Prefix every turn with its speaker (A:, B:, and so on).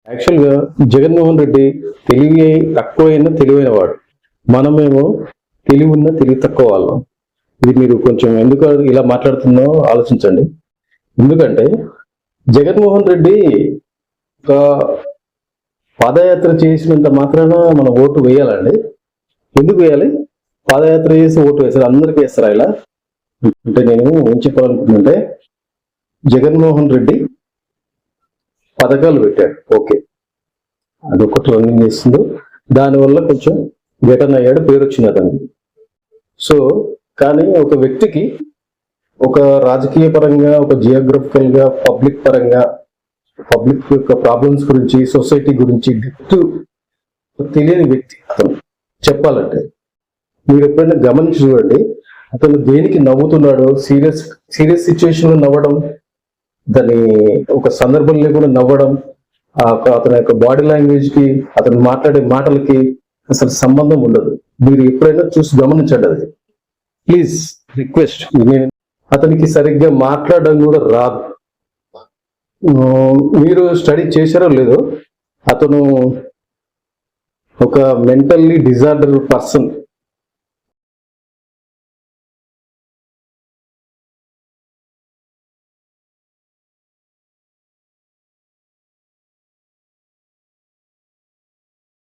A: యాక్చువల్గా జగన్మోహన్ రెడ్డి తెలివి తక్కువైన తెలివైన వాడు, మనమేమో తెలివి ఉన్న తెలివి తక్కువ వాళ్ళం. ఇది మీరు కొంచెం ఎందుకు ఇలా మాట్లాడుతుందో ఆలోచించండి. ఎందుకంటే జగన్మోహన్ రెడ్డి ఒక పాదయాత్ర చేసినంత మాత్రాన మనం ఓటు వేయాలండి? ఎందుకు వేయాలి? పాదయాత్ర చేసి ఓటు వేస్తారు, అందరికీ వేస్తారా ఇలా? అంటే నేను ఏం చెప్పాలనుకుంటుంటే, జగన్మోహన్ రెడ్డి పథకాలు పెట్టాడు, ఓకే, అదొకటి రన్నింగ్ చేస్తుందో, దానివల్ల కొంచెం గెటన్ అయ్యాడు, పేరు వచ్చింది అతనికి. సో కానీ ఒక వ్యక్తికి ఒక రాజకీయ పరంగా, ఒక జియోగ్రఫికల్ గా, పబ్లిక్ పరంగా, పబ్లిక్ యొక్క ప్రాబ్లమ్స్ గురించి, సొసైటీ గురించి తెలియని వ్యక్తి అతను. చెప్పాలంటే మీరు ఎప్పుడైనా గమనించి చూడండి, అతను దేనికి నవ్వుతున్నాడో, సీరియస్ సిచ్యువేషన్ లో నవ్వడం, దాని ఒక సందర్భం లేకుండా నవ్వడం, అతని యొక్క బాడీ లాంగ్వేజ్ కి, అతను మాట్లాడే మాటలకి అసలు సంబంధం ఉండదు. మీరు ఎప్పుడైనా చూసి గమనించండి. అది ప్లీజ్ రిక్వెస్ట్. అతనికి సరిగ్గా మాట్లాడడం కూడా రాదు. మీరు స్టడీ చేశారో లేదో, అతను ఒక మెంటల్లీ డిజార్డర్ పర్సన్.